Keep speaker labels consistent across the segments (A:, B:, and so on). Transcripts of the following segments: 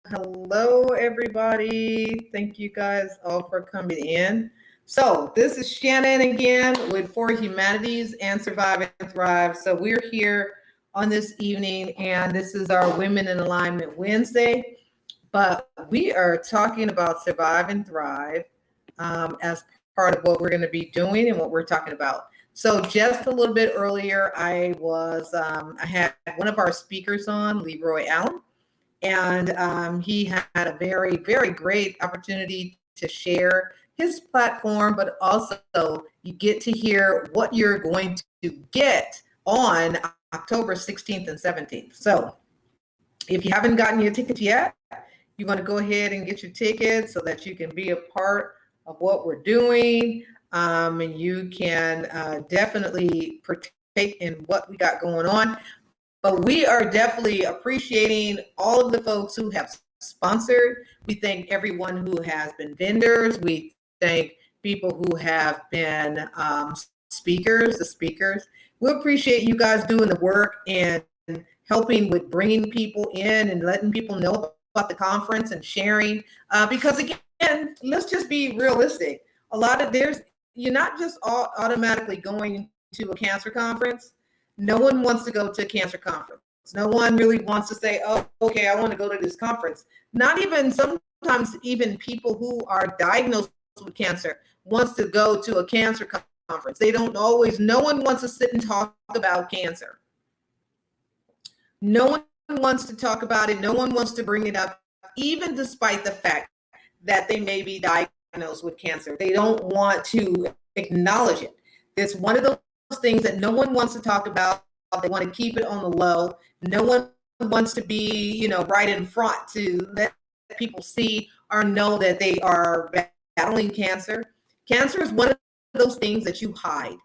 A: Hello, everybody. Thank you guys all for coming in. So, this is Shannon again with For Humanities and Survive and Thrive. So, we're here on this evening, and this is our Women in Alignment Wednesday. But we are talking about Survive and Thrive as part of what we're going to be doing and what we're talking about. So, just a little bit earlier, I had one of our speakers on, Leroy Allen, and he had a very, very great opportunity to share his platform, but also you get to hear what you're going to get on October 16th and 17th. So if you haven't gotten your tickets yet, you want to go ahead and get your tickets so that you can be a part of what we're doing. And you can definitely partake in what we got going on. But we are definitely appreciating all of the folks who have sponsored. We thank everyone who has been vendors. We thank people who have been the speakers. We appreciate you guys doing the work and helping with bringing people in and letting people know about the conference and sharing. Because again, let's just be realistic. You're not just automatically going to a cancer conference. No one wants to go to a cancer conference. No one really wants to say, oh, okay, I want to go to this conference. Not even sometimes even people who are diagnosed with cancer wants to go to a cancer conference. No one wants to sit and talk about cancer. No one wants to talk about it. No one wants to bring it up, even despite the fact that they may be diagnosed with cancer. They don't want to acknowledge it. It's one of those things that no one wants to talk about. They want to keep it on the low. No one wants to be, right in front to let people see or know that they are battling cancer. Cancer is one of those things that you hide.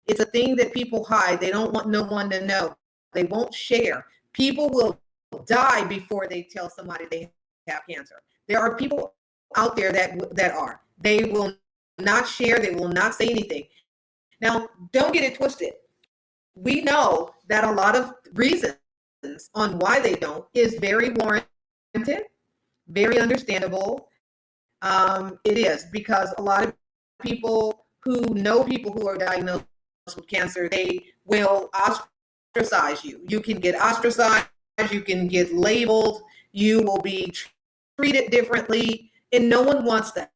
A: It's a thing that people hide. They don't want no one to know. They won't share. People will die before they tell somebody they have cancer. There are people out there that are. They will not share. They will not say anything. Now, don't get it twisted. We know that a lot of reasons on why they don't is very warranted, very understandable. It is because a lot of people who know people who are diagnosed with cancer, they will ostracize you. You can get ostracized, you can get labeled, you will be treated differently, and no one wants that.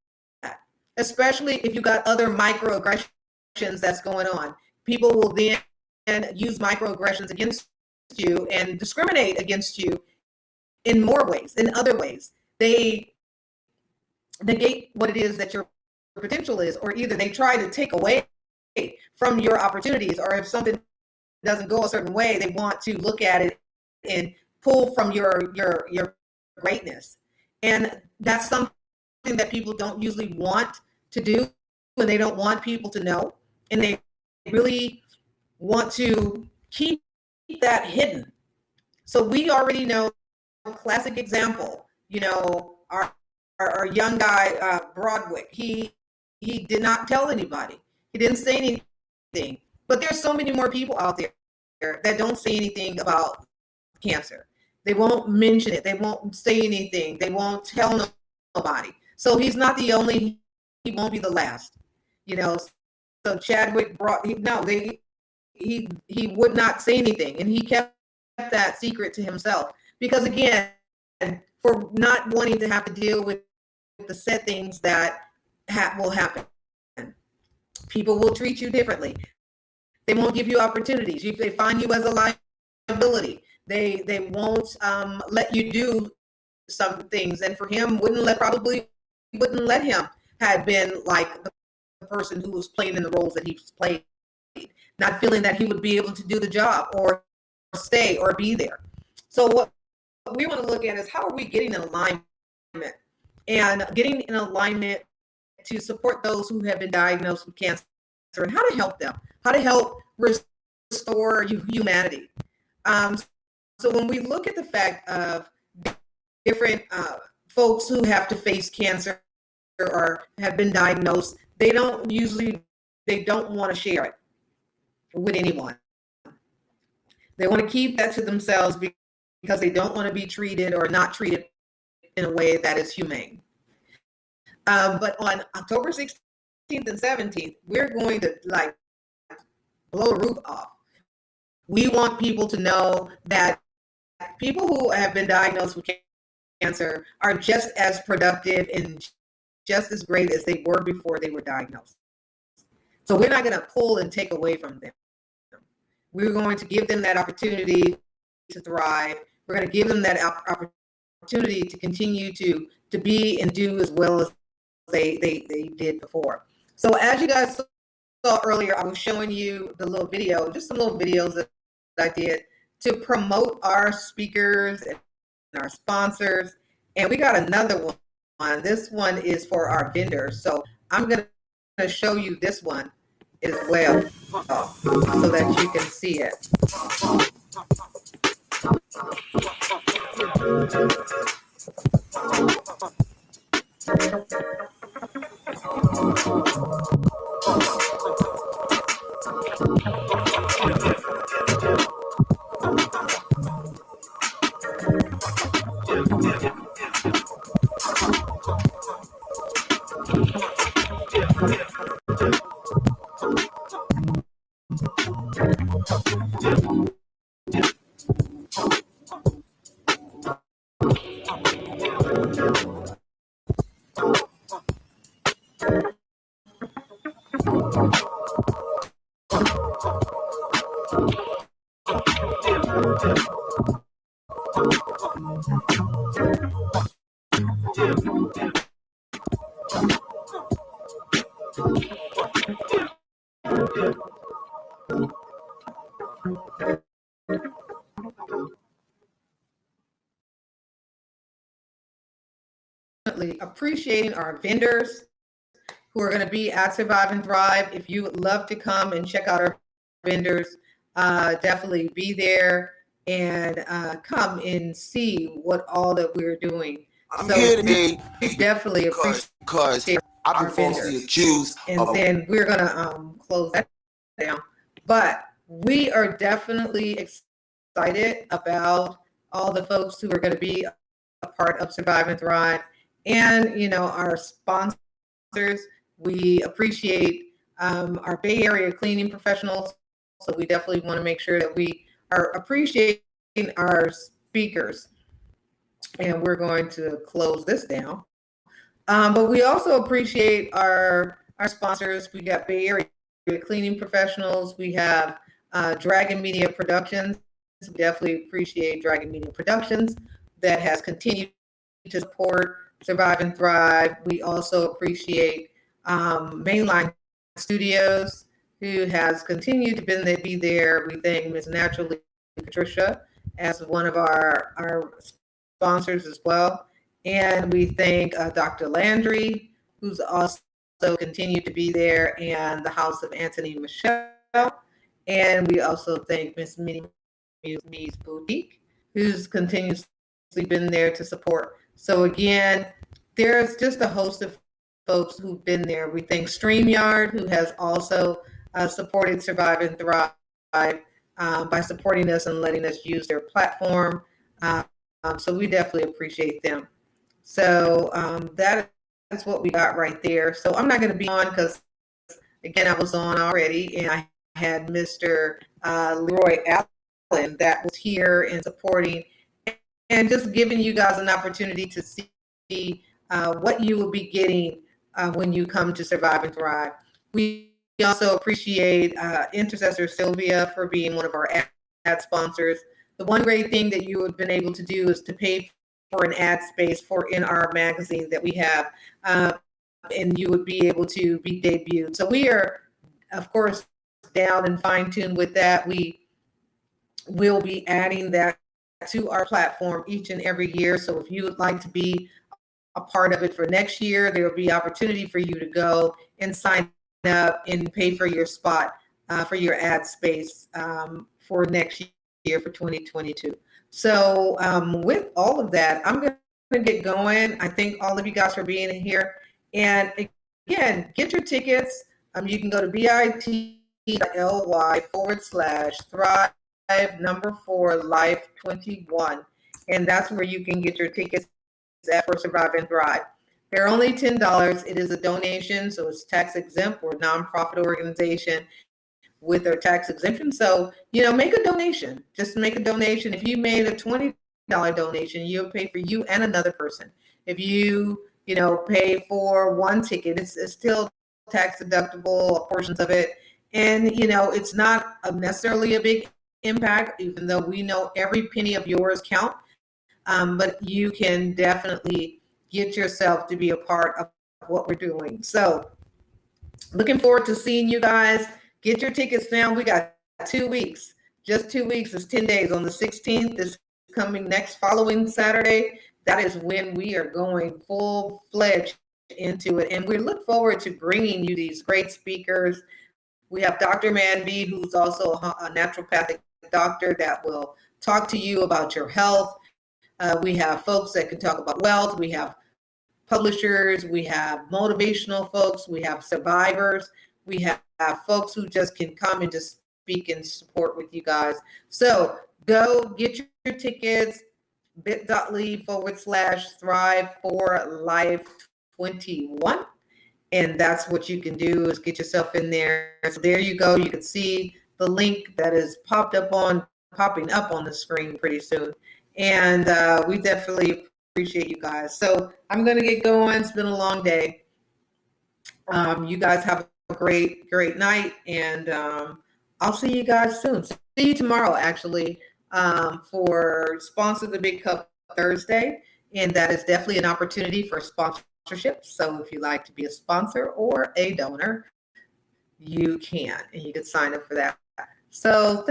A: Especially if you got other microaggressions that's going on. People will then use microaggressions against you and discriminate against you in more ways, in other ways. They negate what it is that your potential is, or either they try to take away from your opportunities, or if something doesn't go a certain way, they want to look at it and pull from your greatness. And that's something that people don't usually want to do, when they don't want people to know, and they really want to keep that hidden. So we already know a classic example, our young guy, Broadwick, he did not tell anybody. He didn't say anything. But there's so many more people out there that don't say anything about cancer. They won't mention it. They won't say anything. They won't tell nobody. So he's not the only, he won't be the last. So Chadwick he would not say anything, and he kept that secret to himself because, again, for not wanting to have to deal with the sad things that will happen. People will treat you differently. They won't give you opportunities. They find you as a liability. They won't let you do some things, and for him, wouldn't let him have been like the person who was playing in the roles that he played, not feeling that he would be able to do the job or stay or be there. So what we want to look at is, how are we getting in alignment, and getting in alignment to support those who have been diagnosed with cancer, and how to help them, how to help restore humanity. So when we look at the fact of different folks who have to face cancer or have been diagnosed, they don't want to share it with anyone. They want to keep that to themselves because they don't want to be treated or not treated in a way that is humane. But on October 16th and 17th, we're going to like blow the roof off. We want people to know that people who have been diagnosed with cancer are just as productive and just as great as they were before they were diagnosed. So we're not going to pull and take away from them. We're going to give them that opportunity to thrive. We're going to give them that opportunity to continue to be and do as well as they did before. So as you guys saw earlier, I was showing you the little video, just some little videos that I did to promote our speakers and our sponsors. And we got another one. This one is for our vendors. So I'm going to show you this one as well so that you can see it. Appreciating our vendors who are going to be at Survive and Thrive. If you would love to come and check out our vendors, definitely be there and come and see what all that we're doing.
B: I'm here today
A: definitely
B: because I've been falsely accused.
A: And then we're going to close that down. But we are definitely excited about all the folks who are going to be a part of Survive and Thrive. And, you know, our sponsors, we appreciate our Bay Area cleaning professionals. So we definitely want to make sure that we are appreciating our speakers. And we're going to close this down. But we also appreciate our sponsors. We got Bay Area cleaning professionals. We have Dragon Media Productions. We definitely appreciate Dragon Media Productions that has continued to support Survive and Thrive. We also appreciate Mainline Studios, who has continued to be there. We thank Ms. Naturally Patricia as one of our sponsors as well. And we thank Dr. Landry, who's also continued to be there, and the House of Anthony Michelle. And we also thank Miss Minnie Me's Boutique, who's continuously been there to support. So again, there's just a host of folks who've been there. We thank StreamYard, who has also supported Survive and Thrive by supporting us and letting us use their platform. So we definitely appreciate them. So that's what we got right there. So I'm not going to be on because, again, I was on already, and I had Mr. Leroy Allen that was here and supporting and just giving you guys an opportunity to see what you will be getting when you come to Survive and Thrive. We also appreciate Intercessor Sylvia for being one of our ad sponsors. The one great thing that you have been able to do is to pay for an ad space in our magazine that we have, and you would be able to be debuted. So we are, of course, down and fine-tuned with that. We will be adding that to our platform each and every year. So if you would like to be a part of it for next year, there will be opportunity for you to go and sign up and pay for your spot for your ad space for next year for 2022. So with all of that, I'm going to get going. I thank all of you guys for being here. And again, get your tickets. You can go to bit.ly/Thrive 4 Life 21. And that's where you can get your tickets for Survive and Thrive. They're only $10. It is a donation, so it's tax exempt. We're a nonprofit organization with their tax exemption. So, make a donation. Just make a donation. If you made a $20 donation, you'll pay for you and another person. If you, pay for one ticket, it's still tax deductible, portions of it. And, it's not necessarily a big impact, even though we know every penny of yours count. But you can definitely get yourself to be a part of what we're doing. So looking forward to seeing you guys. Get your tickets now. We got 2 weeks, just 2 weeks. It's 10 days. On the 16th is coming next following Saturday. That is when we are going full-fledged into it. And we look forward to bringing you these great speakers. We have Dr. Manby, who's also a naturopathic doctor that will talk to you about your health. We have folks that can talk about wealth. We have publishers. We have motivational folks. We have survivors. We have folks who just can come and just speak and support with you guys. So go get your tickets, bit.ly/Thrive for Life 21. And that's what you can do, is get yourself in there. So there you go. You can see the link that is popping up on the screen pretty soon. And we definitely appreciate you guys. So I'm going to get going. It's been a long day. You guys have a great night. And I'll see you guys soon. See you tomorrow, actually, for Sponsor the Big Cup Thursday. And that is definitely an opportunity for sponsorship. So if you'd like to be a sponsor or a donor, you can. And you can sign up for that. So